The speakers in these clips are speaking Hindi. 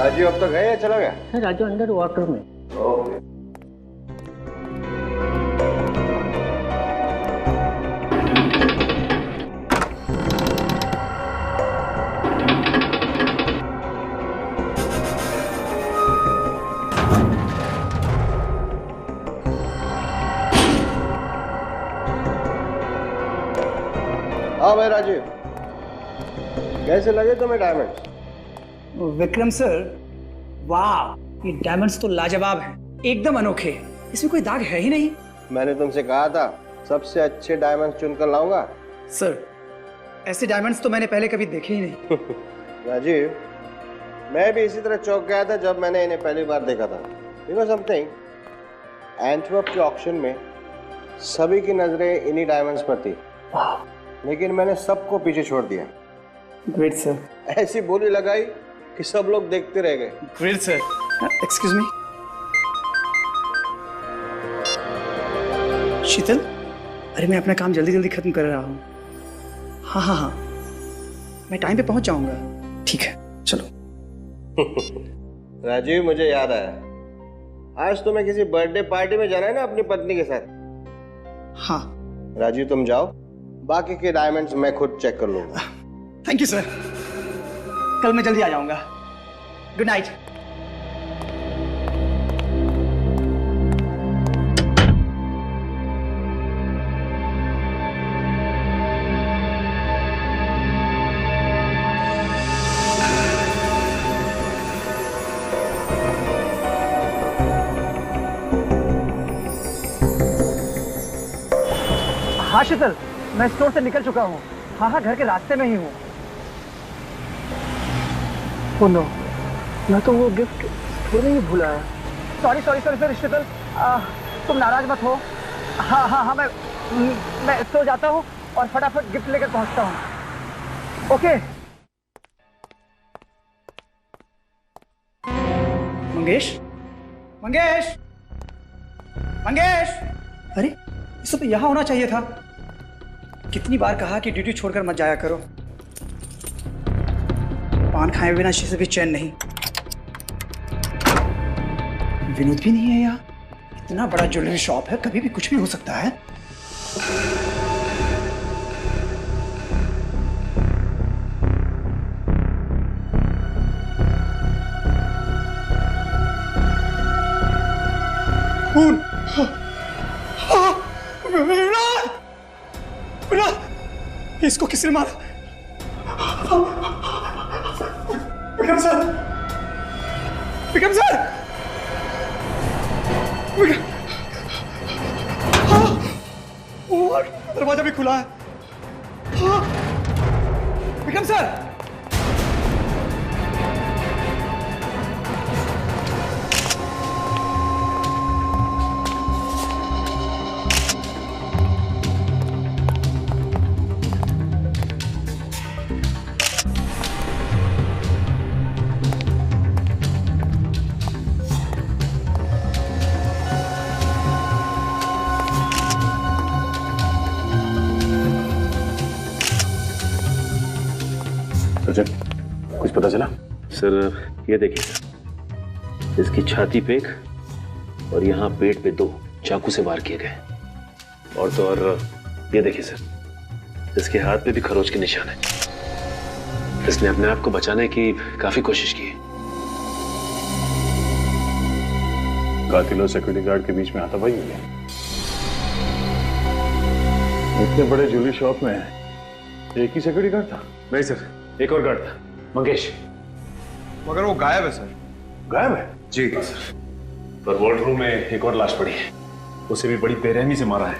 राजू अब तक गए या चला गया? है राजू अंडर वाटर में। ओके। हाँ भाई राजीव, कैसे लगे तुम्हें डायमंड्स? विक्रम सर, वाह, ये डायमंड्स तो लाजवाब हैं, एकदम अनोखे, इसमें कोई दाग है ही नहीं। मैंने तुमसे कहा था सबसे अच्छे डायमंड्स चुनकर लाऊंगा। सर, ऐसे डायमंड्स तो मैंने पहले कभी देखे ही नहीं। राजीव, मैं भी इसी तरह चौंक गया था जब मैंने इन्हें पहली बार देखा था। यू नो समथिंग, एंटवर्प के ऑक्शन में सभी की नजरें इन्हीं डायमंड्स पर थी, लेकिन मैंने सबको पीछे छोड़ दिया। Great sir. ऐसी बोली लगाई कि सब लोग देखते रह गए। Great sir. एक्सक्यूज मी, शीतल, अरे मैं अपना काम जल्दी जल्दी खत्म कर रहा हूँ। हाँ हाँ हाँ, मैं टाइम पे पहुंच जाऊंगा। ठीक है, चलो। राजीव, मुझे याद आया, आज तुम्हें किसी बर्थडे पार्टी में जाना है ना अपनी पत्नी के साथ? हाँ। राजीव तुम जाओ, बाकी के डायमंड्स मैं खुद चेक कर लूंगा। थैंक यू सर, कल मैं जल्दी आ जाऊंगा। Good night. हाँ शीतल, मैं स्टोर से निकल चुका हूँ। हाँ हाँ, घर के रास्ते में ही हूँ। ओह नो, मैं तो वो गिफ्ट स्टोर में ही भूल आया। सॉरी सॉरी सॉरी सॉरी शीतल, तुम नाराज मत हो। हाँ हाँ हाँ, मैं सो जाता हूँ और फटाफट गिफ्ट लेकर पहुँचता हूँ। ओके। मंगेश, मंगेश, मंगेश, अरे इसे तो यहाँ होना चाहिए था। कितनी बार कहा कि ड्यूटी छोड़कर मत जाया करो। पान खाए बिना से भी चैन नहीं। विनोद भी नहीं है यहाँ। इतना बड़ा ज्वेलरी शॉप है, कभी भी कुछ भी हो सकता है। खून। इसको किसने मारा? विक्रम सर, विक्रम सर, दरवाजा भी खुला है। विक्रम सर, कुछ पता चला? सर ये देखिए सर, इसकी छाती पे एक और यहाँ पेट पे 2 चाकू से वार किए गए। और तो और ये देखिए सर, इसके हाथ पे भी खरोच के निशान है। इसने अपने आप को बचाने की काफी कोशिश की है। कातिल और सिक्योरिटी गार्ड के बीच में हाथापाई हुई है। इतने बड़े ज्वेलरी शॉप में एक ही सिक्योरिटी गार्ड था? नहीं सर, एक और गार्ड था, मंगेश। मगर वो गायब है सर। गायब है? जी सर, पर वॉर्ड रूम में एक और लाश पड़ी है। उसे भी बड़ी बेरहमी से मारा है।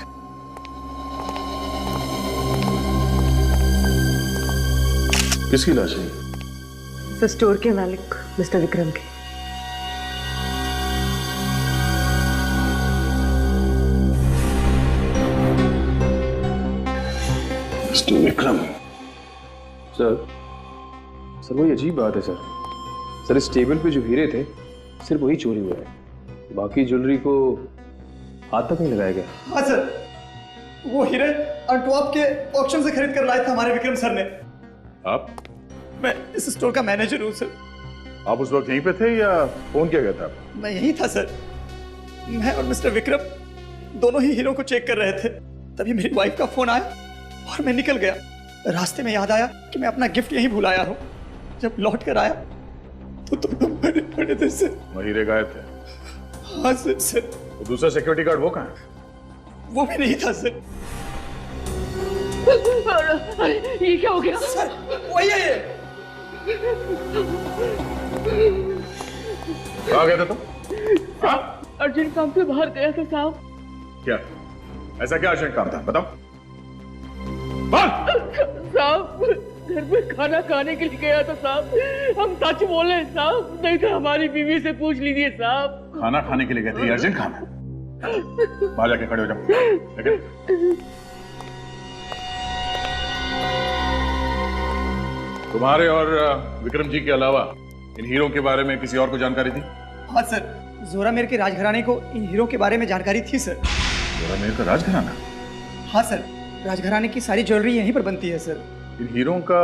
किसकी लाश है? सर, स्टोर के मालिक मिस्टर विक्रम के। मिस्टर विक्रम? सर वही अजीब बात है सर, इस टेबल पे जो हीरे थे सिर्फ वही चोरी हुआ है, बाकी ज्वेलरी को हाथ तक नहीं लगाया गया। हाँ सर, वो हीरे अंटवर्प के ऑक्शन से खरीद कर लाए थे हमारे विक्रम सर ने। आप? मैं इस स्टोर का मैनेजर हूँ सर, आप उस वक्त यहीं पे थे या फोन किया गया था? मैं यही था सर। मैं और मिस्टर विक्रम दोनों ही हीरो को चेक कर रहे थे, तभी मेरी वाइफ का फोन आया और मैं निकल गया। रास्ते में याद आया कि मैं अपना गिफ्ट यहीं भुलाया हूँ। जब लौट कर आया तो तुम मरे पड़े थे सर। हीरे गायब थे? हाँ सर। तो दूसरा सिक्योरिटी गार्ड वो कहाँ है? वो भी नहीं था सर। ये क्या हो गया? सर वही है ये। कहाँ गए थे तुम? हाँ? अर्जेंट काम पे बाहर गया था साहब। क्या ऐसा क्या अर्जेंट काम था, बताओ। साहब घर पे खाना खाने के लिए गया था साहब। हम सच बोले साहब, नहीं तो हमारी बीवी से पूछ लीजिए साहब। खाना खाने के लिए गए थे? अर्जेंट काम है? बाहर जाके खड़े हो जाओ। ठीक है? तुम्हारे और विक्रम जी के अलावा इन हीरो के बारे में किसी और को जानकारी थी? हाँ सर, जोरामेर के राजघराने को इन हीरो के बारे में जानकारी थी सर। जोरामेर का राजघराना? हाँ सर, राजघराने की सारी ज्वेलरी यहीं पर बनती है सर। इन हीरों का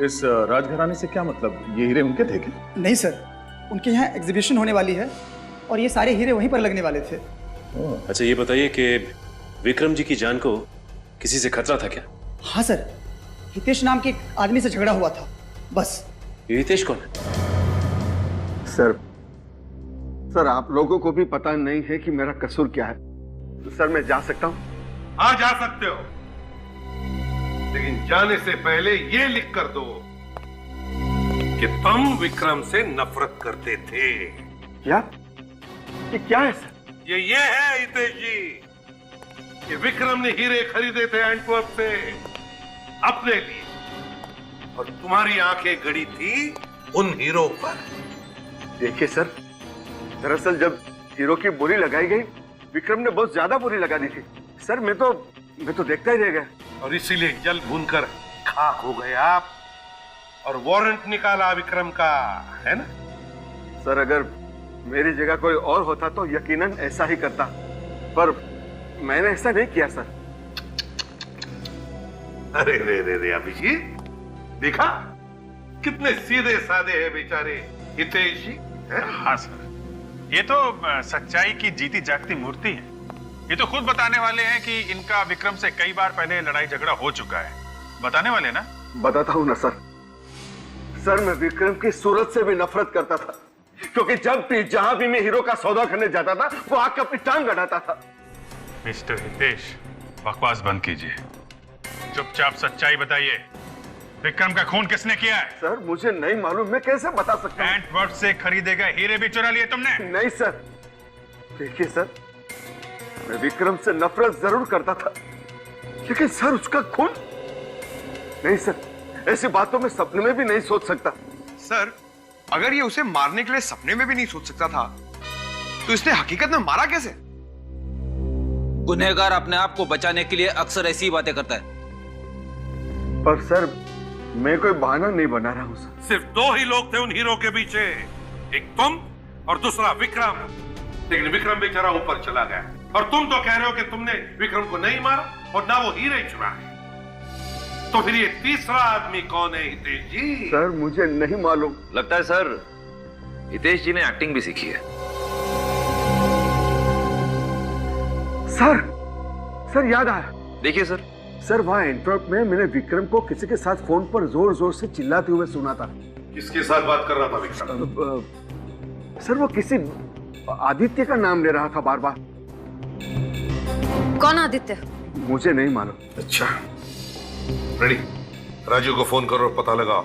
इस राजघराने से क्या मतलब? ये हीरे उनके थे क्या? नहीं सर, उनके यहाँ एग्जीबिशन होने वाली है और ये सारे हीरे वहीं पर लगने वाले थे। अच्छा ये बताइए कि विक्रम जी की जान को किसी से खतरा था क्या? हाँ सर, हितेश नाम के एक आदमी से झगड़ा हुआ था, बस। ये हितेश कौन है? सर आप लोगों को भी पता नहीं है कि मेरा कसूर क्या है। तो सर मैं जा सकता हूँ? हाँ जा सकते हो, लेकिन जाने से पहले ये लिख कर दो कि तुम विक्रम से नफरत करते थे। क्या? ये क्या है सर? ये है हितेश जी कि विक्रम ने हीरे खरीदे थे एंटवर्प से अपने लिए, और तुम्हारी आंखें गड़ी थी उन हीरो पर। देखिए सर, दरअसल जब हीरो की बोली लगाई गई, विक्रम ने बहुत ज्यादा बोली लगा दी थी सर। मैं तो देखता ही रह गया, और इसीलिए जल भूनकर खाक हो गए आप, और वारंट निकाला विक्रम का, है ना? सर अगर मेरी जगह कोई और होता तो यकीनन ऐसा ही करता, पर मैंने ऐसा नहीं किया सर। अरे रे अभिजीत, देखा कितने सीधे साधे हैं बेचारे हितेश जी। हाँ सर, ये तो सच्चाई की जीती जागती मूर्ति है। ये तो खुद बताने वाले हैं कि इनका विक्रम से कई बार पहले लड़ाई झगड़ा हो चुका है। बताने वाले ना? बताता हूँ ना सर। सर मैं विक्रम की सूरत से भी नफरत करता था, क्योंकि जब भी जहां भी मैं हीरो का सौदा करने जाता था वो आके अपनी टांग अड़ाता था। मिस्टर हितेश, बकवास बंद कीजिए, चुपचाप सच्चाई बताइए। विक्रम का खून किसने किया है? सर मुझे नहीं मालूम, मैं कैसे बता सकता हूँ? एंटवर्प से खरीदे गए हीरे भी चुरा लिए तुमने? नहीं सर। देखिए सर, मैं विक्रम से नफरत जरूर करता था, लेकिन सर उसका खून नहीं सर। ऐसी बातों में सपने में भी नहीं सोच सकता। सर अगर ये उसे मारने के लिए सपने में भी नहीं सोच सकता था, तो इसने हकीकत में मारा कैसे? गुनहगार अपने आप को बचाने के लिए अक्सर ऐसी ही बातें करता है। पर सर मैं कोई बहाना नहीं बना रहा हूं सर। सिर्फ दो ही लोग थे उन हीरो के पीछे, एक तुम और दूसरा विक्रम। लेकिन विक्रम बेचारा ऊपर चला गया, और तुम तो कह रहे हो कि तुमने विक्रम को नहीं मारा और ना वो हीरे चुराए। तो फिर ये तीसरा आदमी कौन है हितेश जी? सर मुझे नहीं मालूम। लगता है सर हितेश जी ने एक्टिंग भी सीखी है। सर याद आया। देखिए सर वहां एंटवर्प में मैंने विक्रम को किसी के साथ फोन पर जोर जोर से चिल्लाते हुए सुना था। किसके साथ बात कर रहा था विक्रम? सर वो किसी आदित्य का नाम ले रहा था बार बार। कौन आदित्य? मुझे नहीं मालूम। अच्छा रेडी, राजू को फोन करो और पता लगाओ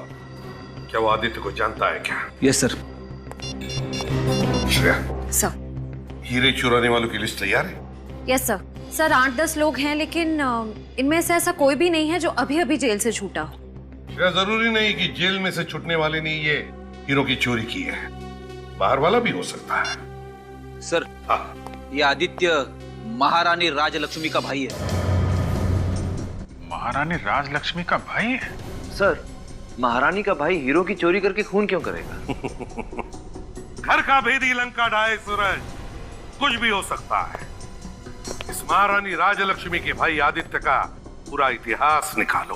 क्या वो आदित्य को जानता है क्या। Yes sir. श्रेया, सर। हीरे चुराने वालों की लिस्ट तैयार है? Yes sir. सर 8-10 लोग हैं, लेकिन इनमें से ऐसा कोई भी नहीं है जो अभी अभी जेल से छूटा हो। श्रेया, जरूरी नहीं कि जेल में से छूटने वाले ने ये हीरो की चोरी की है, बाहर वाला भी हो सकता है। सर ये आदित्य महारानी राजलक्ष्मी का भाई है। महारानी राजलक्ष्मी का भाई है? सर महारानी का भाई हीरो की चोरी करके खून क्यों करेगा? घर का भेदी लंका ढाए सूरज, कुछ भी हो सकता है। इस महारानी राजलक्ष्मी के भाई आदित्य का पूरा इतिहास निकालो।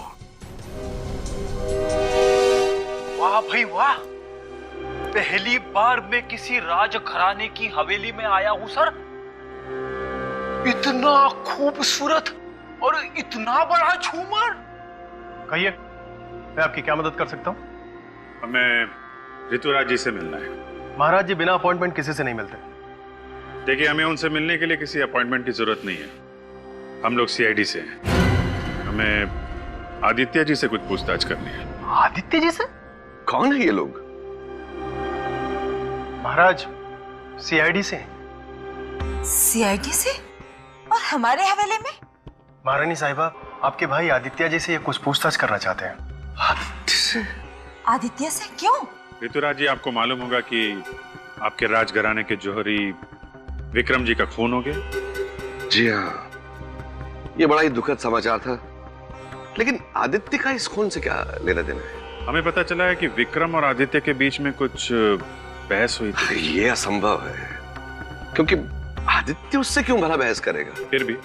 वाह भाई वाह, पहली बार मैं किसी राज घराने की हवेली में आया हूं सर। इतना खूबसूरत और इतना बड़ा झूमर। कहिए, मैं आपकी क्या मदद कर सकता हूं? हमें ऋतुराज जी से मिलना है। महाराज जी बिना अपॉइंटमेंट किसी से नहीं मिलते। देखिए, हमें उनसे मिलने के लिए किसी अपॉइंटमेंट की जरूरत नहीं है। हम लोग सीआईडी से हैं। हमें आदित्य जी से कुछ पूछताछ करनी है। आदित्य जी से? कौन है ये लोग? महाराज, सीआईडी से। सीआईडी से? और हमारे हवेले में? महारानी साहिबा, आपके भाई आदित्य जी से ये कुछ पूछताछ करना चाहते हैं। आदित्य से क्यों? ऋतुराज जी, आपको मालूम होगा कि आपके राजघराने के जौहरी विक्रम जी का खून हो गया। जी हाँ, ये बड़ा ही दुखद समाचार था, लेकिन आदित्य का इस खून से क्या लेना देना है? हमें पता चला है कि विक्रम और आदित्य के बीच में कुछ बहस हुई थी। ये असंभव है, क्योंकि आदित्य उससे क्यों भला बहस करेगा? फिर भी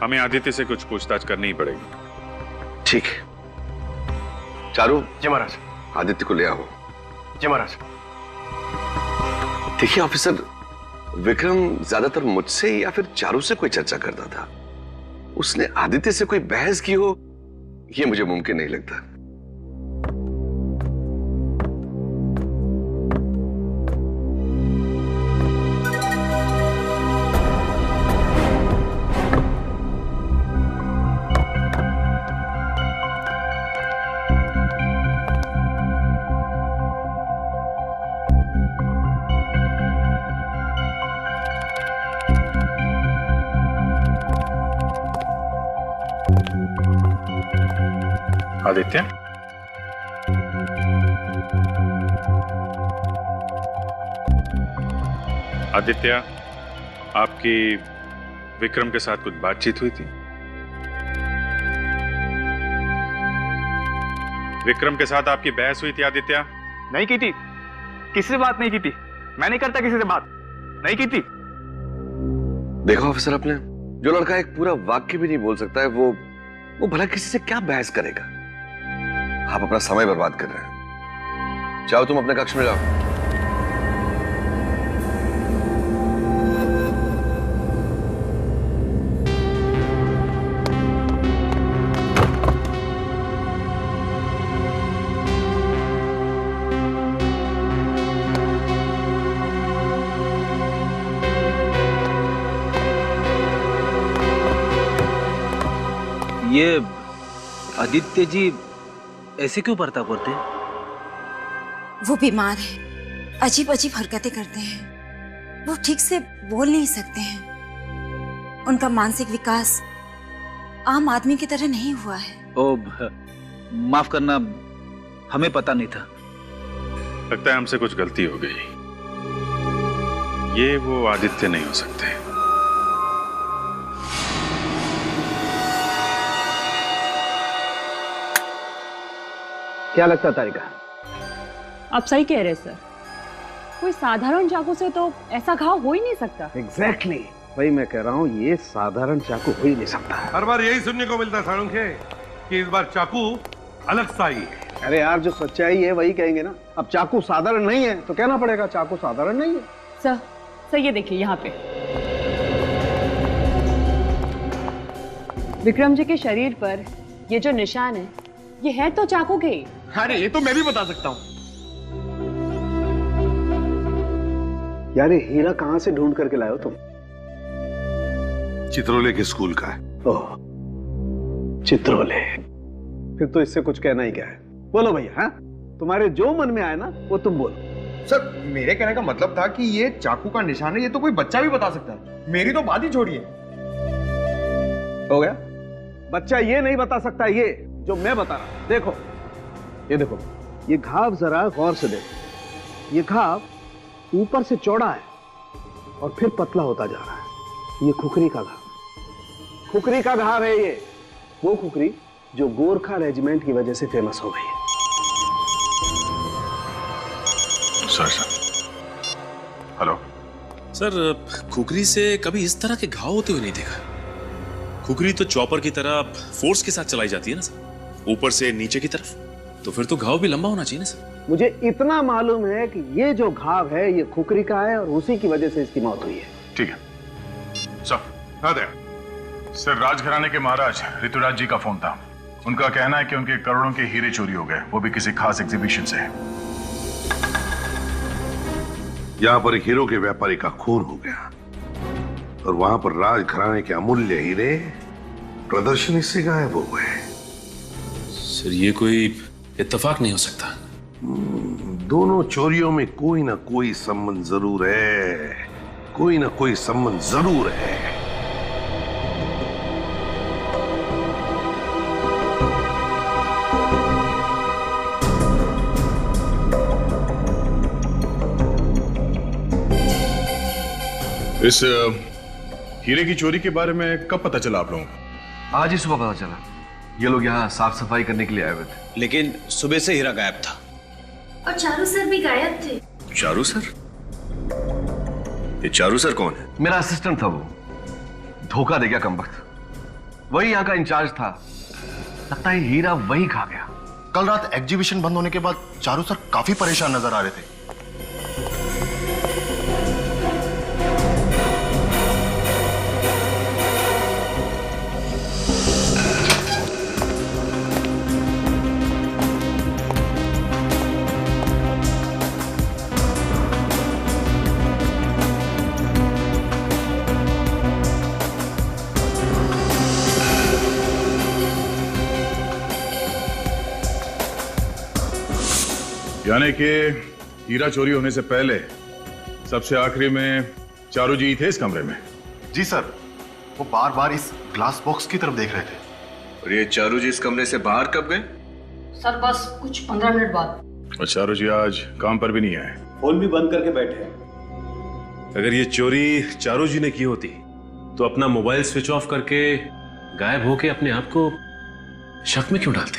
हमें आदित्य से कुछ पूछताछ करनी ही पड़ेगी। ठीक है। चारू। जी महाराज। आदित्य को ले आओ। जी महाराज। देखिए ऑफिसर, विक्रम ज्यादातर मुझसे या फिर चारू से कोई चर्चा करता था। उसने आदित्य से कोई बहस की हो, यह मुझे मुमकिन नहीं लगता। आदित्य, आदित्य, आपकी विक्रम के साथ कुछ बातचीत हुई थी? विक्रम के साथ आपकी बहस हुई थी आदित्य? नहीं की थी, किसी से बात नहीं की थी। मैं नहीं करता किसी से बात, नहीं की थी। देखो ऑफिसर, अपने जो लड़का एक पूरा वाक्य भी नहीं बोल सकता है, वो भला किसी से क्या बहस करेगा? आप अपना समय बर्बाद कर रहे हैं। जाओ, तुम अपने कक्ष में जाओ। ये आदित्य जी ऐसे क्यों बर्ताव करते हैं? वो बीमार है, अजीब अजीब हरकतें करते हैं। वो ठीक से बोल नहीं सकते हैं। उनका मानसिक विकास आम आदमी की तरह नहीं हुआ है। ओ, माफ करना, हमें पता नहीं था। लगता है हमसे कुछ गलती हो गई। ये वो आदित्य नहीं हो सकते। क्या लगता तारिका? आप सही कह रहे सर। कोई साधारण चाकू से तो ऐसा घाव हो ही नहीं सकता। एग्जैक्टली, वही मैं कह रहा हूँ, ये साधारण चाकू हो ही नहीं सकता। हर बार यही सुनने को मिलता है साळुंखे कि इस बार चाकू अलग सा ही है। अरे यार, जो सच्चाई है वही कहेंगे ना। अब चाकू साधारण नहीं है तो कहना पड़ेगा चाकू साधारण नहीं है। सर ये देखिए, यहाँ पे विक्रम जी के शरीर पर ये जो निशान है, ये है तो चाकू के। अरे ये तो मैं भी बता सकता हूँ। यार, ये हीरा कहाँ से ढूंढ करके लाए हो तुम? चित्रोले के स्कूल का है। ओह, चित्रोले। फिर तो इससे कुछ कहना ही क्या है। बोलो भैया, हाँ? तुम्हारे जो मन में आए ना वो तुम बोलो। सर, मेरे कहने का मतलब था कि ये चाकू का निशान है, ये तो कोई बच्चा भी बता सकता है। मेरी तो बात ही छोड़िए। हो गया? बच्चा ये नहीं बता सकता, ये जो मैं बता रहा हूं। देखो, ये देखो, ये घाव जरा गौर से देखो। ये घाव ऊपर से चौड़ा है और फिर पतला होता जा रहा है। ये खुकरी का घाव, खुकरी का घाव है ये। वो खुकरी जो गोरखा रेजिमेंट की वजह से फेमस हो गई है। सर, हेलो सर, खुकरी से कभी इस तरह के घाव होते हुए नहीं देखा। खुकरी तो चॉपर की तरह फोर्स के साथ चलाई जाती है ना सर, ऊपर से नीचे की तरफ। तो फिर तो घाव भी लंबा होना चाहिए ना सर। मुझे इतना मालूम है कि ये जो घाव है ये खुकरी का है और उसी की वजह से इसकी मौत हुई है। ठीक है सर, राजघराने के महाराज ऋतुराज जी का फोन था। उनका कहना है कि उनके करोड़ों के हीरे चोरी हो गए, वो भी किसी खास एग्जीबिशन से। यहां पर एक हीरो के व्यापारी का खून हो गया और वहां पर राजघराने के अमूल्य हीरे प्रदर्शनी से गायब हो गए। सर ये कोई इत्तेफाक नहीं हो सकता। दोनों चोरियों में कोई ना कोई संबंध जरूर है, कोई ना कोई संबंध जरूर है। इस हीरे की चोरी के बारे में कब पता चला आप लोगों को? आज ही सुबह पता चला। ये लोग यहाँ साफ सफाई करने के लिए आए हुए थे, लेकिन सुबह से हीरा गायब था। और चारू सर भी गायब थे। चारू सर? ये चारू सर कौन है? मेरा असिस्टेंट था वो, धोखा दे गया कमबख्त। वही यहाँ का इंचार्ज था, लगता है हीरा वही खा गया। कल रात एग्जीबिशन बंद होने के बाद चारू सर काफी परेशान नजर आ रहे थे। यानी कि हीरा चोरी होने से पहले सबसे आखिरी में चारू जी थे इस कमरे में? जी सर, वो बार बार इस ग्लास बॉक्स की तरफ देख रहे थे। और ये चारू जी इस कमरे से बाहर कब गए? सर बस कुछ 15 मिनट बाद। और चारू जी आज काम पर भी नहीं आए, फोन भी बंद करके बैठे हैं। अगर ये चोरी चारू जी ने की होती तो अपना मोबाइल स्विच ऑफ करके गायब होके अपने आप को शक में क्यों डालते?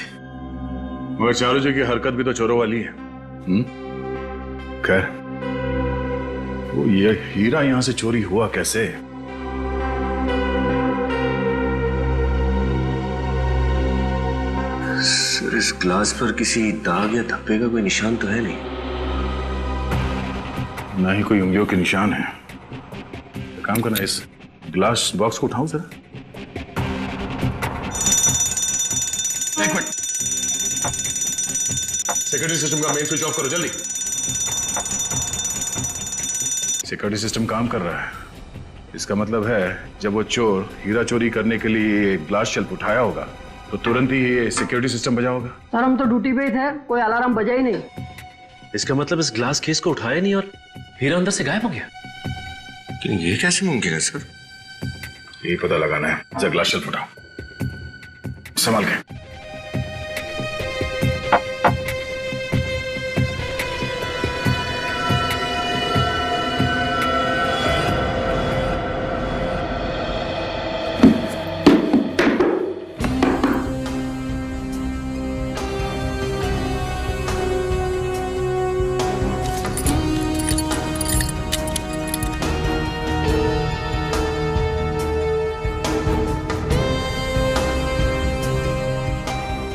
मगर चारू जी की हरकत भी तो चोरों वाली है। खैर, वो ये हीरा यहां से चोरी हुआ कैसे? सर इस ग्लास पर किसी दाग या धब्बे का कोई निशान तो है नहीं। ना ही कोई उंगलियों के निशान है। तो काम करना, इस ग्लास बॉक्स को उठाऊं जरा। एक मिनट, सिक्योरिटी सिस्टम का मेन स्विच ऑफ करो जल्दी। सिक्योरिटी सिस्टम काम कर रहा है। इसका मतलब है जब वो चोर हीरा चोरी करने के लिए ग्लास शेल्फ उठाया होगा तो तुरंत ही ये सिक्योरिटी सिस्टम बजा होगा। सर हम तो ड्यूटी पे ही थे, कोई अलार्म बजा ही नहीं। इसका मतलब इस ग्लास केस को उठाया नहीं और हीरा अंदर से गायब हो गया। लेकिन ये कैसे मुमकिन है सर? यही पता लगाना है। जब ग्लास शेल्फ उठाओ, संभाल के।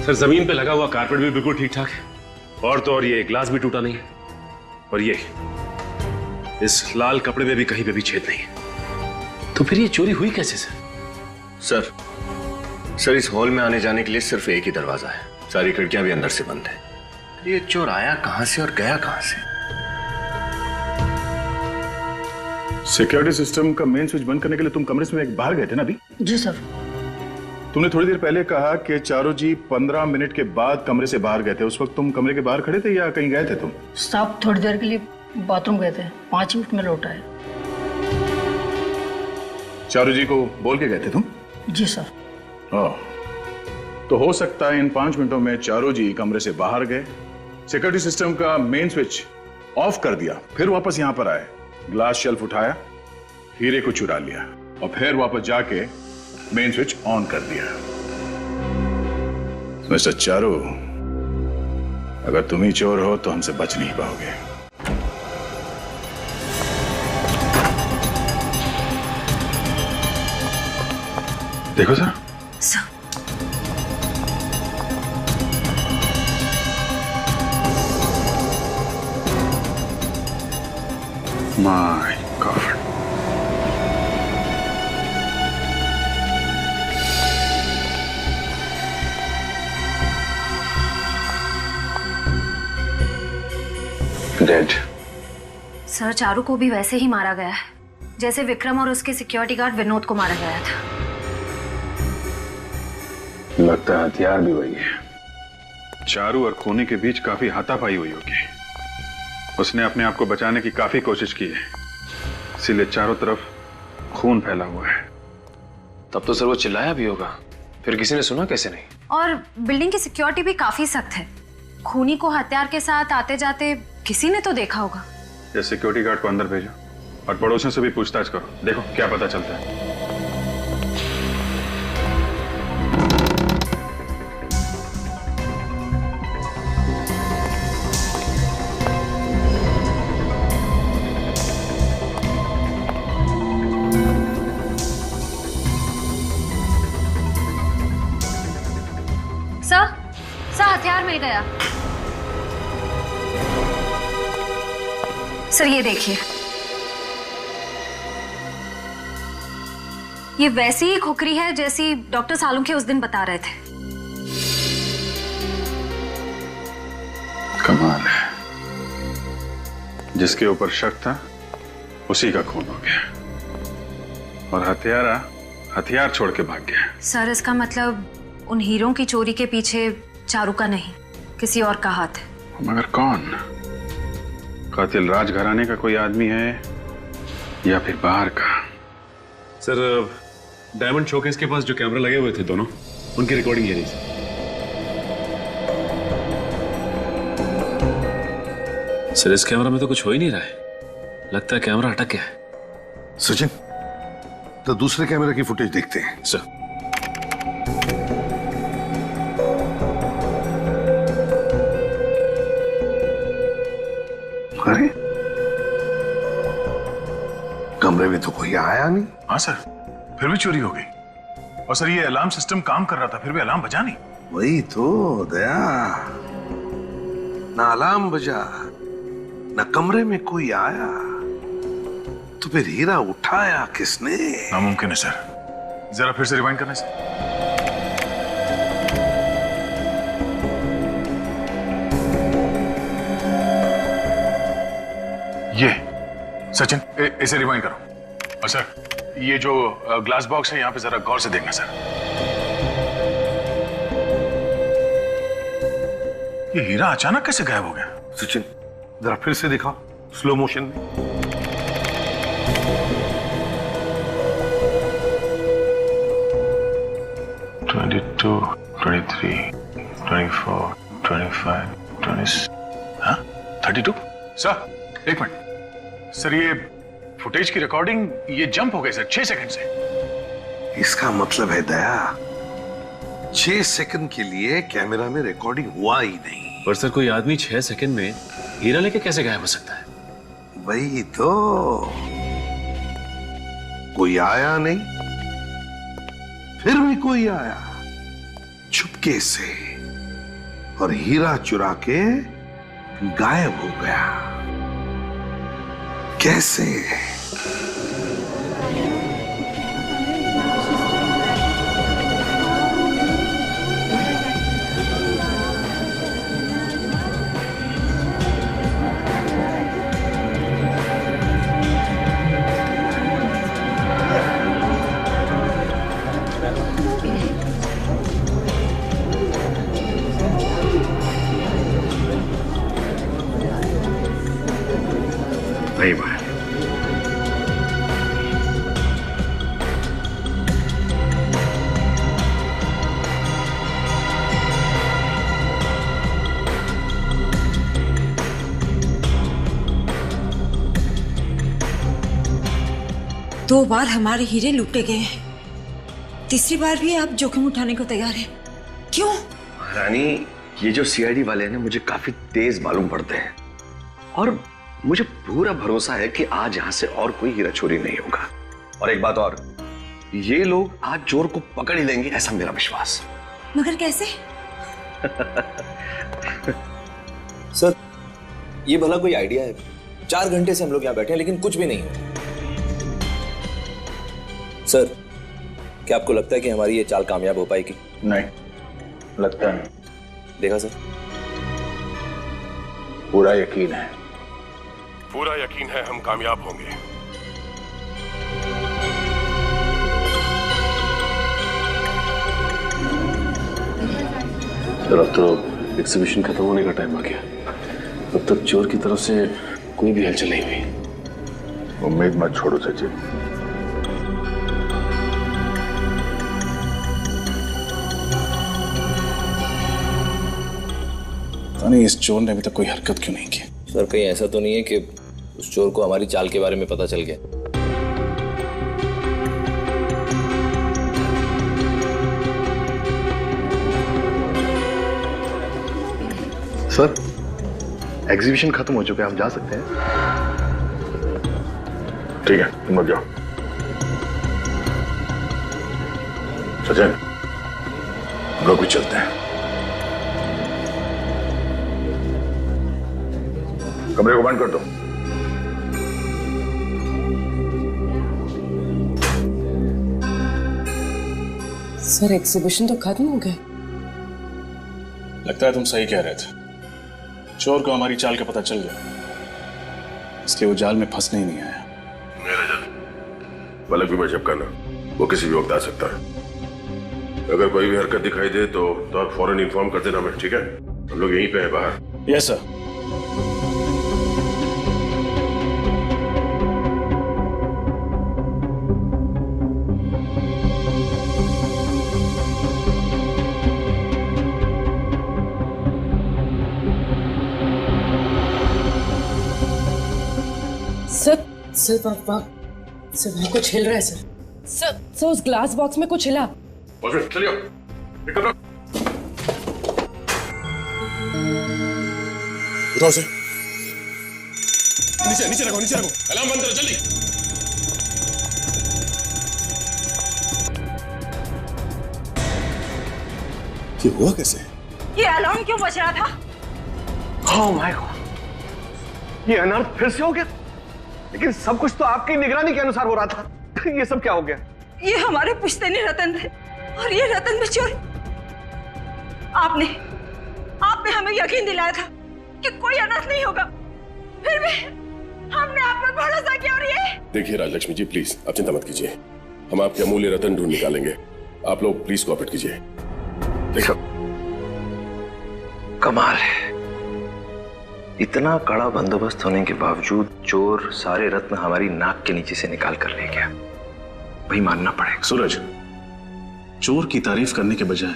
सर जमीन पे लगा हुआ कारपेट भी बिल्कुल ठीक ठाक है और तो और ये ग्लास भी टूटा नहीं है और ये इस लाल कपड़े में भी कहीं पे भी छेद नहीं है। तो फिर ये चोरी हुई कैसे सर? सर इस हॉल में आने जाने के लिए सिर्फ एक ही दरवाजा है, सारी खिड़कियां भी अंदर से बंद है। ये चोर आया कहां से और गया कहां से? सिक्योरिटी सिस्टम का मेन स्विच बंद करने के लिए तुम कमरे से बाहर गए थे ना अभी? जी सर। तुमने थोड़ी देर पहले कहा कि चारू जी 15 मिनट के बाद कमरे से बाहर गए थे। उस वक्त तुम कमरे के बाहर खड़े थे या कहीं गए थे तुम? साहब थोड़ी देर के लिए बाथरूम गए थे, 5 मिनट में लौट आए। चारू जी को बोल के गए थे तुम? जी सर। तो हो सकता है इन 5 मिनटों में चारू जी कमरे से बाहर गए, सिक्योरिटी सिस्टम का मेन स्विच ऑफ कर दिया, फिर वापस यहां पर आए, ग्लास शेल्फ उठाया, हीरे को चुरा लिया और फिर वापस जाके मेन स्विच ऑन कर दिया। मिस्टर चारू, अगर तुम ही चोर हो तो हमसे बच नहीं पाओगे। देखो sir. My God. Dead. Sir, Charu को भी वैसे ही मारा गया है जैसे विक्रम और उसके सिक्योरिटी गार्ड विनोद को मारा गया था। लगता है हथियार भी वही है। चारू और खूनी के बीच काफी हाथापाई हुई होगी। उसने अपने आप को बचाने की काफी कोशिश की है, इसीलिए चारों तरफ खून फैला हुआ है। तब तो सर वो चिल्लाया भी होगा, फिर किसी ने सुना कैसे नहीं? और बिल्डिंग की सिक्योरिटी भी काफी सख्त है। खूनी को हथियार के साथ आते जाते किसी ने तो देखा होगा। ये सिक्योरिटी गार्ड को अंदर भेजो और पड़ोसियों से भी पूछताछ करो, देखो क्या पता चलता है। सर, हथियार मिल गया। सर ये देखिए, ये वैसी ही खुकरी है जैसी डॉक्टर सालुंखे उस दिन बता रहे थे। कमाल है, जिसके ऊपर शक था उसी का खून हो गया और हत्यारा हथियार छोड़ के भाग गया। सर इसका मतलब उन हीरों की चोरी के पीछे चारू का नहीं, किसी और का हाथ है। मगर कौन? कातिल राजघराने का कोई आदमी है या फिर बाहर का? सर, डायमंड शोकेस के पास जो कैमरा लगे हुए थे दोनों, उनकी रिकॉर्डिंग ये रही सर। इस कैमरा में तो कुछ हो ही नहीं रहा है, लगता है कैमरा अटक गया है। सचिन, तो दूसरे कैमरे की फुटेज देखते हैं। सर। अरे, कमरे में तो कोई आया नहीं। हाँ सर, फिर भी चोरी हो गई। और सर ये अलार्म सिस्टम काम कर रहा था, फिर भी अलार्म बजा नहीं। वही तो दया, ना अलार्म बजा, ना कमरे में कोई आया, तो फिर हीरा उठाया किसने? नामुमकिन है सर, जरा फिर से रिवाइंड करना सर। ये सचिन, इसे रिवाइंड करो। और सर ये जो ग्लास बॉक्स है यहाँ पे जरा गौर से देखना सर। ये हीरा अचानक कैसे गायब हो गया? सचिन जरा फिर से दिखाओ स्लो मोशन में। $22, $23, $24, $25, $26, हाँ 32। सर एक मिनट सर, ये फुटेज की रिकॉर्डिंग ये जंप हो गई सर 6 सेकंड से। इसका मतलब है दया, 6 सेकंड के लिए कैमरा में रिकॉर्डिंग हुआ ही नहीं। पर सर कोई आदमी 6 सेकंड में हीरा लेके कैसे गायब हो सकता है? वही तो, कोई आया नहीं, फिर भी कोई आया चुपके से और हीरा चुरा के गायब हो गया। कैसे? नहीं बात। दो बार हमारे हीरे लूटे गए हैं, तीसरी बार भी आप जोखिम उठाने को तैयार हैं। क्यों? रानी, ये जो सीआईडी वाले हैं ना, मुझे काफी तेज मालूम पड़ते हैं और मुझे पूरा भरोसा है कि आज यहां से और कोई हीरा चोरी नहीं होगा। और एक बात और, ये लोग आज चोर को पकड़ ही लेंगे, ऐसा मेरा विश्वास। मगर कैसे? सर, ये भला कोई आइडिया है? 4 घंटे से हम लोग यहाँ बैठे हैं लेकिन कुछ भी नहीं हो। सर, क्या आपको लगता है कि हमारी ये चाल कामयाब हो पाएगी? नहीं, लगता नहीं। देखा सर, पूरा यकीन है। पूरा यकीन है हम कामयाब होंगे। सर, अब तो एग्जीबिशन खत्म होने का टाइम आ गया। अब तक चोर की तरफ से कोई भी हलचल नहीं हुई। उम्मीद मत छोड़ो सचिन। नहीं, इस चोर ने अभी तक कोई हरकत क्यों नहीं की? सर, कहीं ऐसा तो नहीं है कि उस चोर को हमारी चाल के बारे में पता चल गया? सर, एग्जीबिशन खत्म हो चुका है, हम जा सकते हैं। ठीक है, तुम लोग जाओ। सचिन, हम लोग भी चलते हैं। कमरे को बंद कर दो। सर, एग्जीबिशन तो खत्म हो गया। लगता है तुम सही कह रहे थे। चोर को हमारी चाल का पता चल गया, इसलिए वो जाल में फंसने ही नहीं आया। मेरा जल पलक भी मैं झपकाना, वो किसी भी वक्त आ सकता है। अगर कोई भी हरकत दिखाई दे तो आप फौरन इन्फॉर्म कर देना मैं, ठीक है? हम लोग यहीं पे हैं बाहर। Yes sir. सर, वहाँ कुछ हिल रहा है सर। सर, उस ग्लास बॉक्स में कुछ हिला। चलिए, उठाओ से। नीचे रखो, अलार्म बंद करो जल्दी। ये हुआ कैसे? ये अलार्म क्यों बज रहा था? ओह माय गॉड, ये अनर्थ फिर से हो गया। लेकिन सब कुछ तो आपकी निगरानी के अनुसार हो रहा था। ये सब क्या हो गया? ये हमारे पुश्तैनी रतन थे और ये रतन में चोरी। आपने हमें यकीन दिलाया था कि कोई अनर्थ नहीं होगा, फिर भी हमने आप पर भरोसा किया। और ये देखिए राजलक्ष्मी जी, प्लीज आप चिंता मत कीजिए, हम आपके अमूल्य रतन ढूंढ निकालेंगे। आप लोग प्लीज कोऑपरेट कीजिए। देखो, कमाल है, इतना कड़ा बंदोबस्त होने के बावजूद चोर सारे रत्न हमारी नाक के नीचे से निकाल कर ले गया। भाई मानना पड़ेगा। सूरज, चोर की तारीफ करने के बजाय,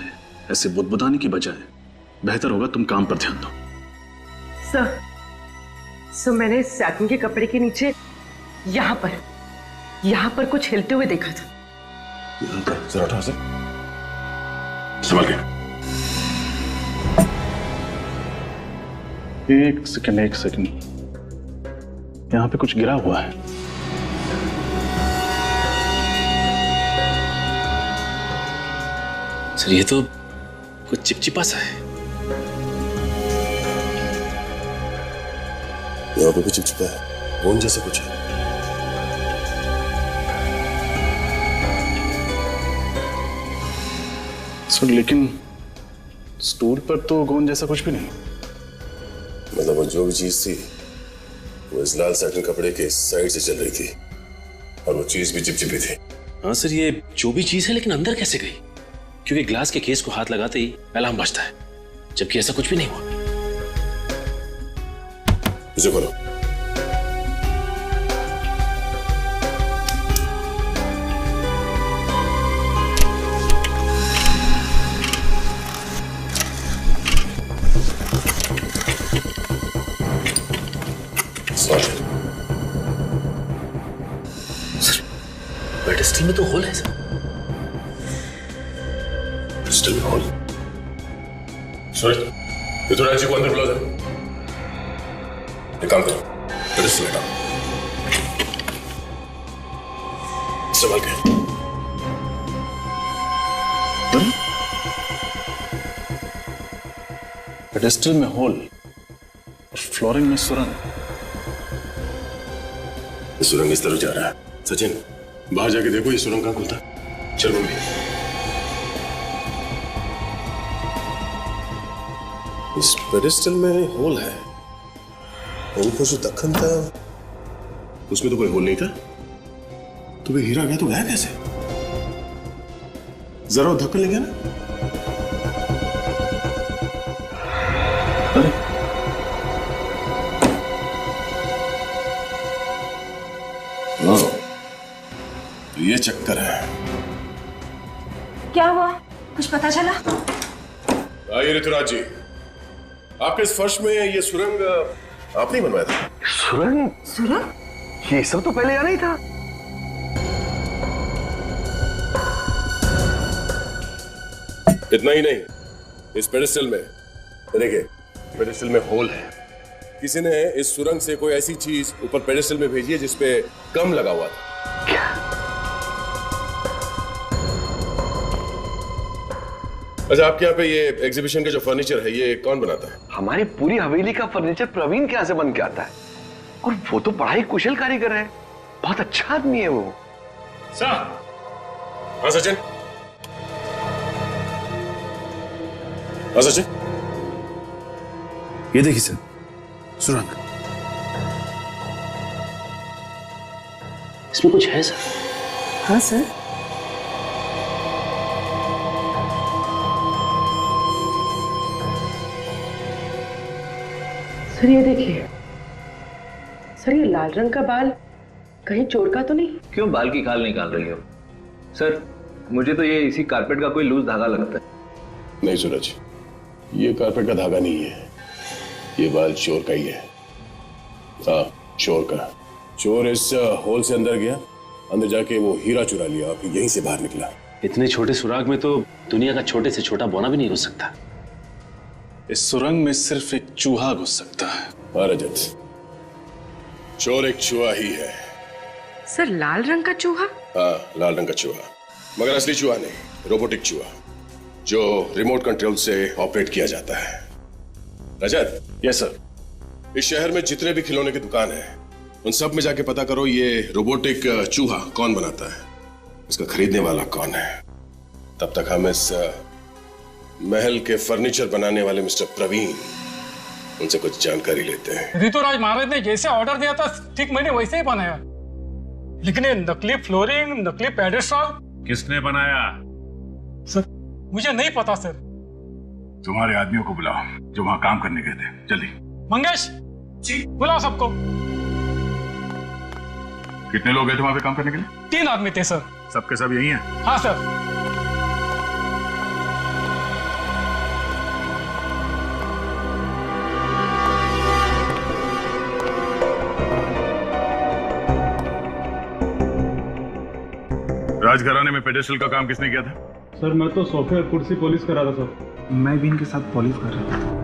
ऐसे बुदबुदाने की बजाय बेहतर होगा तुम काम पर ध्यान दो। सर, मैंने सैटिन के कपड़े के नीचे यहाँ पर कुछ हिलते हुए देखा था। जरा उठाओ सर, संभल के। एक सेकंड, यहाँ पे कुछ गिरा हुआ है। सर, ये तो कुछ चिपचिपा सा है। यहाँ पे भी चिपचिपा है, गोंद जैसा कुछ है। सर, लेकिन स्टूल पर तो गोंद जैसा कुछ भी नहीं। मतलब वो जो भी चीज थी वो इस लाल सैटिन कपड़े के साइड से चल रही थी और वो चीज भी चिपचिपी थी। हाँ सर, ये जो भी चीज है, लेकिन अंदर कैसे गई? क्योंकि ग्लास के केस को हाथ लगाते ही अलार्म बजता है, जबकि ऐसा कुछ भी नहीं हुआ। इसे खोलो। पेडिस्टल में तो होल है सर। पेडिस्टल में होल? सूरज, ऋतुराज जी को अंदर बुलाओ जरा। एक काम करो, पेडिस्टल हटाओ, संभल के। पेडिस्टल में होल और फ्लोरिंग में सुरंग। ये सुरंग इस तरफ जा रहा है। सचिन, बाहर जाके देखो ये सुरंग कहाँ खुलता है। चल मम्मी। इस पेडिस्टल में होल है, ऊपर जो दक्कन था उसमें तो कोई होल नहीं था। तो वे हीरा गया तो गया कैसे? जरा धक्कन ले गया ना। तो ये चक्कर है। क्या हुआ, कुछ पता चला? आइए ऋतुराज जी, आपके इस फर्श में ये सुरंग आपने बनवाया था? सुरंग? सुरंग? ये सब तो पहले यहाँ नहीं था। इतना ही नहीं, इस पेडिस्टल में देखिए, पेडिस्टल में होल है। किसी ने इस सुरंग से कोई ऐसी चीज ऊपर पेडिस्टल में भेजी है जिसपे कम लगा हुआ था। क्या? अच्छा, आपके यहाँ पे ये एग्जीबिशन का जो फर्नीचर है ये कौन बनाता है? हमारी पूरी हवेली का फर्नीचर प्रवीण के यहाँ से बन के आता है, और वो तो बड़ा ही कुशल कारीगर है, बहुत अच्छा आदमी है वो। सर। हाँ सचिन। हाँ सचिन, ये देखिए सर, सुरंग। इसमें कुछ है सर? हाँ सर। सर ये देखिए, सर ये लाल रंग का बाल कहीं चोर का तो नहीं? क्यों बाल की खाल निकाल रही हो? सर मुझे तो ये इसी कारपेट का कोई लूज धागा लगता है। नहीं सूरज, ये कारपेट का धागा नहीं है, ये बाल चोर का ही है। हाँ, चोर का। चोर इस होल से अंदर गया, अंदर जाके वो हीरा चुरा लिया, फिर यहीं से बाहर निकला। इतने छोटे सुराग में तो दुनिया का छोटे से छोटा बौना भी नहीं घुस सकता। इस सुरंग में सिर्फ एक चूहा घुस सकता है। हाँ रजत, चोर एक चूहा ही है। सर लाल रंग का चूहा? हाँ, लाल रंग का चूहा, मगर असली चूहा नहीं, रोबोटिक चूहा जो रिमोट कंट्रोल से ऑपरेट किया जाता है। रजत। Yes sir. इस शहर में जितने भी खिलौने की दुकान है उन सब में जाके पता करो ये रोबोटिक चूहा कौन बनाता है, इसका खरीदने वाला कौन है। तब तक हम इस महल के फर्नीचर बनाने वाले मिस्टर प्रवीण, उनसे कुछ जानकारी लेते हैं। ऋतुराज महाराज ने जैसे ऑर्डर दिया था ठीक मैंने वैसे ही बनाया, लेकिन ये नकली फ्लोरिंग, नकली पेडेस्टल किसने बनाया? सर मुझे नहीं पता सर। तुम्हारे आदमियों को बुलाओ जो वहां काम करने गए थे, जल्दी। मंगेश जी, बुलाओ सबको। कितने लोग गए थे वहां पे काम करने के लिए? 3 आदमी थे सर। सबके सब यही हैं? हाँ सर। राजघराने में पेडेस्टल का काम किसने किया था? सर मैं तो सोफे और कुर्सी पॉलिश कर रहा था सर। मैं भी इनके साथ पॉलिश कर रहा था।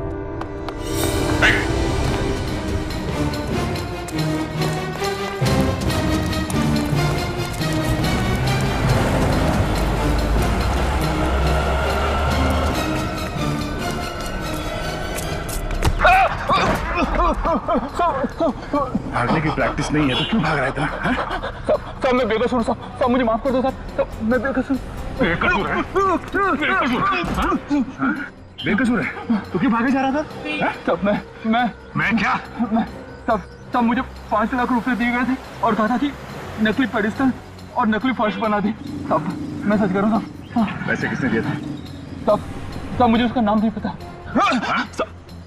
भागने की प्रैक्टिस नहीं है तो क्यों भाग रहा था? सब मैं बेकसूर सब मुझे माफ कर दो सब मैं बेकसूर। बेकसूर है? बेकसूर है तो क्यों भागे जा रहा था? सब मैं क्या? सब मुझे 5 लाख रुपए दिए गए थे और कहा था कि नकली पेडिस्टल और नकली फर्श बना दी। सब मैं सच कह रहा हूँ सब। पैसे किसने दिए थे? सब मुझे उसका नाम नहीं पता।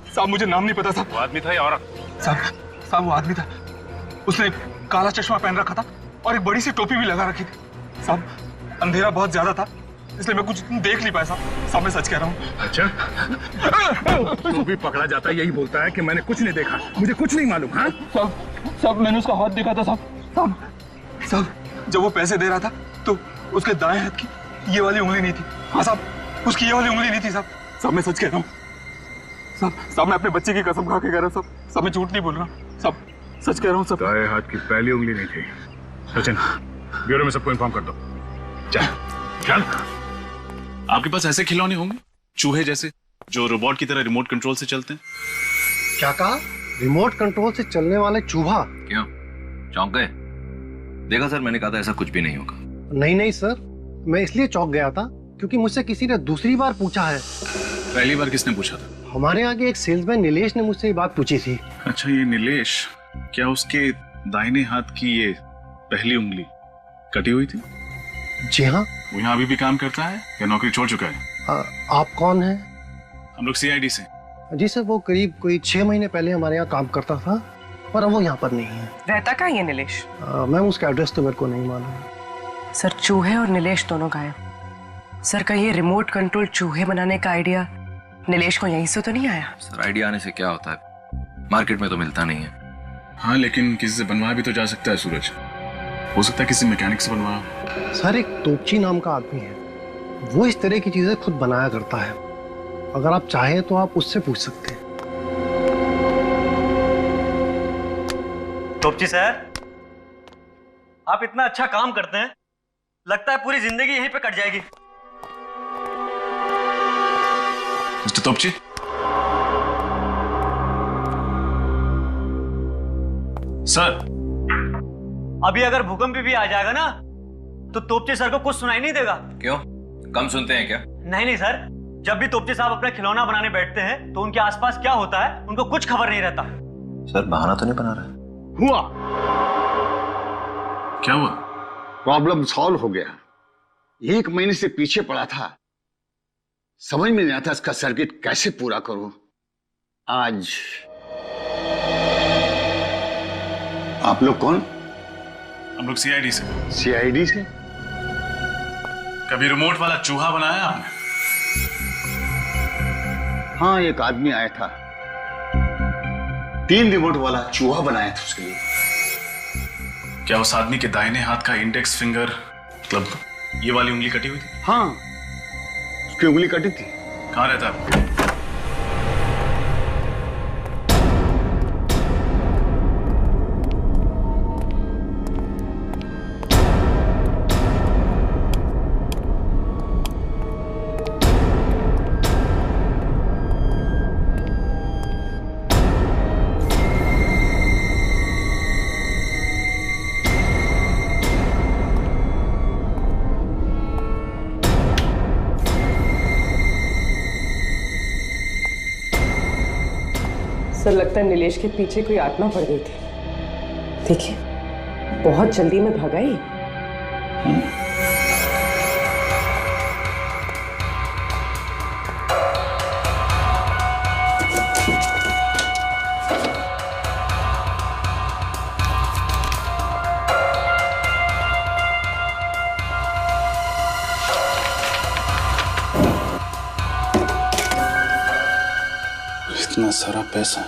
साहब मुझे नाम नहीं पता साहब। वो आदमी था या औरत? साहब वो आदमी था, उसने काला चश्मा पहन रखा था और एक बड़ी सी टोपी भी लगा रखी थी। साहब अंधेरा बहुत ज्यादा था इसलिए मैं कुछ देख नहीं पाया साहब मैं सच कह रहा हूँ। अच्छा तो भी पकड़ा जाता है यही बोलता है कि मैंने कुछ नहीं देखा, मुझे कुछ नहीं मालूम। हाँ साहब मैंने उसका हाथ देखा था साहब जब वो पैसे दे रहा था तो उसके दाएं हाथ की ये वाली उंगली नहीं थी। हाँ साहब उसकी ये वाली उंगली नहीं थी साहब मैं सच कह रहा हूँ साहब मैं अपने बच्चे की कसम खा के कह रहा हूँ साहब मैं झूठ नहीं बोल रहा साहब सच कह रहा हूँ साहब। दाएं हाथ की पहली उंगली नहीं थी। सचिन ब्यूरो में सबको इन्फॉर्म कर दो। चल आपके पास ऐसे खिलौने होंगे चूहे जैसे जो रोबोट की तरह रिमोट कंट्रोल से चलते हैं? क्या कहा? रिमोट कंट्रोल से चलने वाले चूहा? क्यों चौंक गए? देखा सर, मैंने कहा था ऐसा कुछ भी नहीं होगा। नहीं सर, मैं इसलिए चौंक गया था क्योंकि मुझसे किसी ने दूसरी बार पूछा है। पहली बार किसने पूछा था? हमारे आगे एक सेल्समैन नीलेश ने मुझसे ये बात पूछी थी। अच्छा, ये नीलेश, क्या उसके दाहिने हाथ की ये पहली उंगली कटी हुई थी? जी हाँ। वो यहाँ अभी भी काम करता है या नौकरी छोड़ चुका है? आप कौन हैं? हम लोग CID से। जी सर, वो करीब कोई 6 महीने पहले हमारे यहाँ काम करता था, पर अब वो यहाँ पर नहीं है। रहता कहाँ है नीलेश? मैम, उसका एड्रेस तो मेरे को नहीं मालूम। सर, चूहे और नीलेश दोनों गायब। सर, कहीं ये रिमोट कंट्रोल चूहे बनाने का आइडिया नीलेश को यहीं से तो नहीं आया? सर, आइडिया आने से क्या होता है, मार्केट में तो मिलता नहीं है। हाँ, लेकिन किसी से बनवाया भी तो जा सकता है सूरज। हो सकता है किसी मैकेनिक से बनवाया। सर, एक तोपची नाम का आदमी है, वो इस तरह की चीजें खुद बनाया करता है। अगर आप चाहें तो आप उससे पूछ सकते हैं। तोपची सर, आप इतना अच्छा काम करते हैं, लगता है पूरी जिंदगी यहीं पे कट जाएगी। Mister Topchi, sir. अभी अगर भूकंप भी आ जाएगा ना तो तोपची सर को कुछ सुनाई नहीं देगा। क्यों, कम सुनते हैं क्या? नहीं सर, जब भी तोपची साहब अपना खिलौना बनाने बैठते हैं तो उनके आसपास क्या होता है उनको कुछ खबर नहीं रहता। सर, बहाना तो नहीं बना रहा? हुआ। क्या हुआ? प्रॉब्लम सॉल्व हो गया। 1 महीने से पीछे पड़ा था, समझ में नहीं आता इसका सर्किट कैसे पूरा करूं। आज आप लोग कौन? हम लोग CID से। CID से? कभी रिमोट वाला चूहा बनाया आपने? हाँ, एक आदमी आया था, 3 रिमोट वाला चूहा बनाया था उसके लिए। क्या उस आदमी के दाहिने हाथ का इंडेक्स फिंगर, मतलब ये वाली उंगली कटी हुई थी? हाँ, उसकी उंगली कटी थी। कहाँ रहता है? सर, लगता है नीलेश के पीछे कोई आत्मा पड़ गई थी। देखिए, बहुत जल्दी में भगाई। इतना सारा पैसा,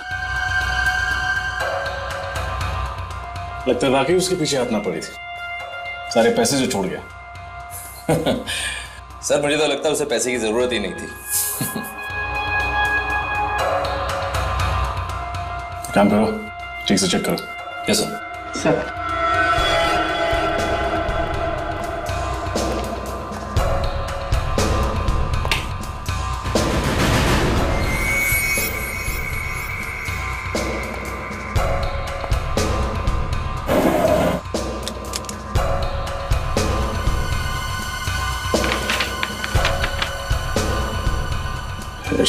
लगता है वाकई उसके पीछे हाथ ना पड़ी थी। सारे पैसे जो छोड़ गया। सर, मुझे तो लगता है उसे पैसे की जरूरत ही नहीं थी। काम करो, ठीक से चेक करो। Yes sir. Sir,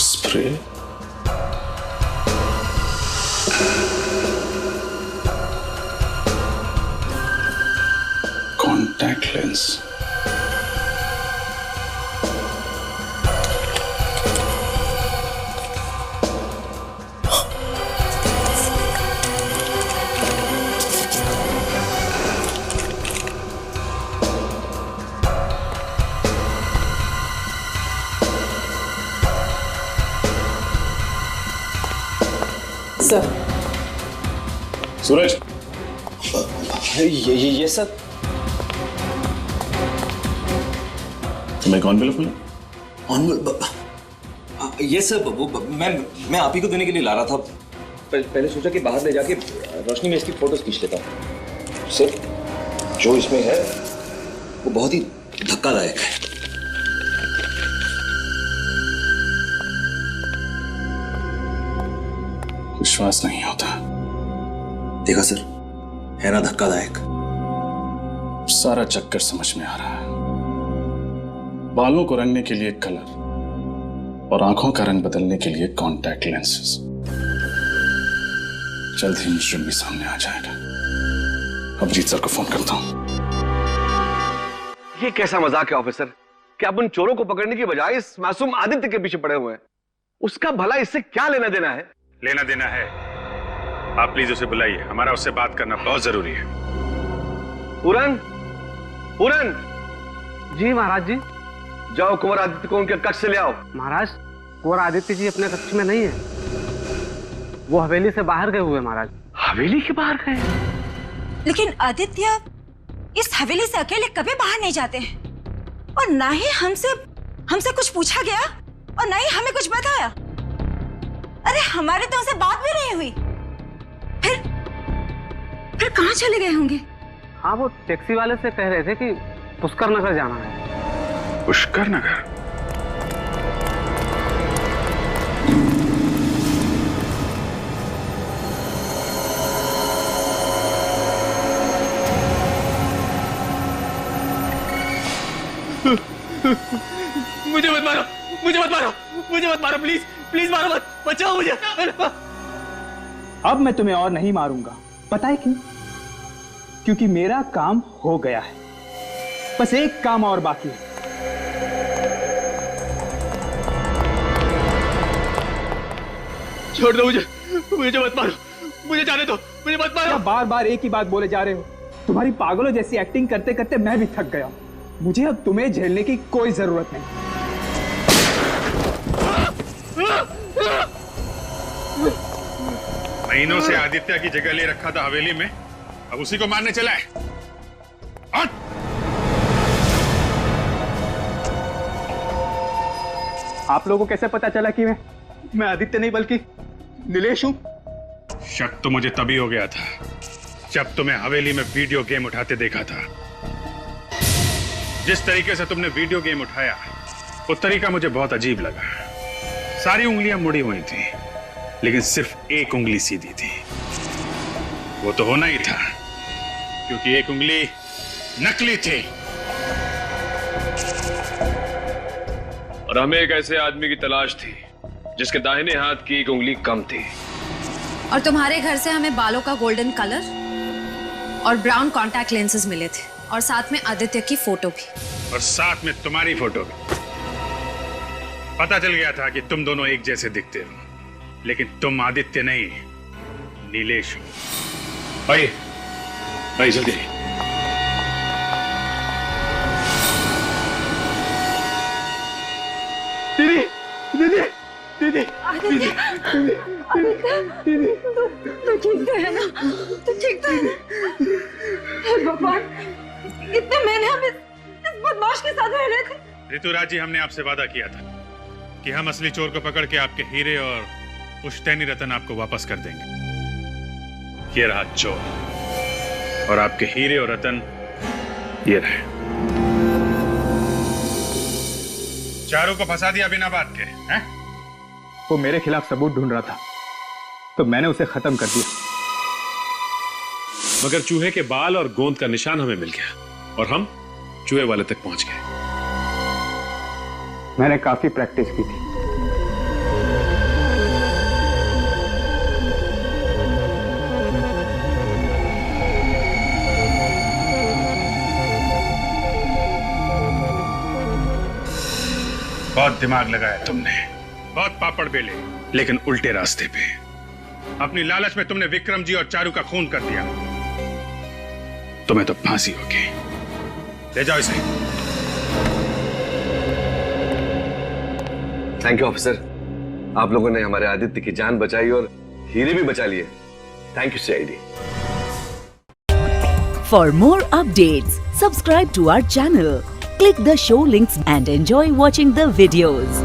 spray, contact lens, sir. Suraj, ये सर। तुम्हें कौन बिल्कुल? ये सर, वो मैं आप ही को देने के लिए ला रहा था। पहले सोचा कि बाहर ले जाके रोशनी में इसकी फोटोज खींच लेता हूँ। सर, जो इसमें है वो बहुत ही धक्कादायक है। विश्वास नहीं होता। देखा सर, है ना धक्कादायक। सारा चक्कर समझ में आ रहा है। बालों को रंगने के लिए कलर और आंखों का रंग बदलने के लिए कॉन्टैक्ट लेंसेज। जल्द ही मुजरिम भी सामने आ जाएगा। अभिजीत सर को फोन करता हूं। ये कैसा मजाक है ऑफिसर कि आप उन चोरों को पकड़ने की बजाय इस मासूम आदित्य के पीछे पड़े हुए हैं। उसका भला इससे क्या लेना देना है? लेना देना है। आप प्लीज उसे बुलाइए, हमारा उससे बात करना बहुत जरूरी है। पूरन, पूरन। जी महाराज जी। जाओ कुंवर आदित्य को उनके कक्ष से ले आओ। महाराज, कुंवर आदित्य जी अपने कक्ष में नहीं है, वो हवेली से बाहर गए हुए महाराज। हवेली के बाहर गए? लेकिन आदित्य इस हवेली से अकेले कभी बाहर नहीं जाते हैं, और ना ही हमसे कुछ पूछा गया और ना ही हमें कुछ बताया। अरे हमारी तो उनसे बात भी नहीं हुई। फिर कहाँ चले गए होंगे? हाँ, वो टैक्सी वाले से कह रहे थे कि पुष्कर नगर जाना है। पुष्कर नगर? मुझे मत मारो, मुझे मत मारो, मुझे मत मारो, प्लीज प्लीज मारो मत, बचाओ मुझे। अब मैं तुम्हें और नहीं मारूंगा। पता है क्यों? क्योंकि मेरा काम हो गया है। बस एक काम और बाकी है। छोड़ दो मुझे, मुझे मत मारो, मुझे जाने दो, मुझे मत मारो। बार बार एक ही बात बोले जा रहे हो। तुम्हारी पागलों जैसी एक्टिंग करते करते मैं भी थक गया। मुझे अब तुम्हें झेलने की कोई जरूरत नहीं। महीनों से आदित्य की जगह ले रखा था हवेली में, अब उसी को मारने चला है। आप लोगों को कैसे पता चला कि मैं आदित्य नहीं बल्कि नीलेश हूं? शक तो मुझे तभी हो गया था जब तुम्हें हवेली में वीडियो गेम उठाते देखा था। जिस तरीके से तुमने वीडियो गेम उठाया वो तरीका मुझे बहुत अजीब लगा। सारी उंगलियां मुड़ी हुई थी लेकिन सिर्फ एक उंगली सीधी थी। वो तो होना ही था क्योंकि एक उंगली नकली थी। और हमें एक ऐसे आदमी की तलाश थी जिसके दाहिने हाथ की एक उंगली कम थी। और तुम्हारे घर से हमें बालों का गोल्डन कलर और ब्राउन कॉन्टैक्ट लेंसेज मिले थे, और साथ में आदित्य की फोटो भी, और साथ में तुम्हारी फोटो भी। पता चल गया था कि तुम दोनों एक जैसे दिखते हो, लेकिन तुम आदित्य नहीं नीलेश हो। आइए आइए जल्दी। दीदी दीदी दीदी दीदी तू ठीक तो है ना? तू ठीक तो है ना? हे भगवान, इतने महीने हम इस बदमाश के साथ रह रहे थे। ऋतुराज जी, हमने आपसे वादा किया था कि हम असली चोर को पकड़ के आपके हीरे और पुश्तैनी रतन आपको वापस कर देंगे। ये रहा चोर और आपके हीरे और रतन ये रहे। चारों को फंसा दिया बिना बात के, हैं? वो मेरे खिलाफ सबूत ढूंढ रहा था तो मैंने उसे खत्म कर दिया। मगर चूहे के बाल और गोंद का निशान हमें मिल गया और हम चूहे वाले तक पहुंच गए। मैंने काफी प्रैक्टिस की थी। बहुत दिमाग लगाया तुमने, बहुत पापड़ बेले, लेकिन उल्टे रास्ते पे। अपनी लालच में तुमने विक्रम जी और चारू का खून कर दिया। तुम्हें तो फांसी होगी। ले जाओ इसे। थैंक यू ऑफिसर, आप लोगों ने हमारे आदित्य की जान बचाई और हीरे भी बचा लिए। Thank you CID. For more updates, subscribe to our channel, click the show links and enjoy watching the videos.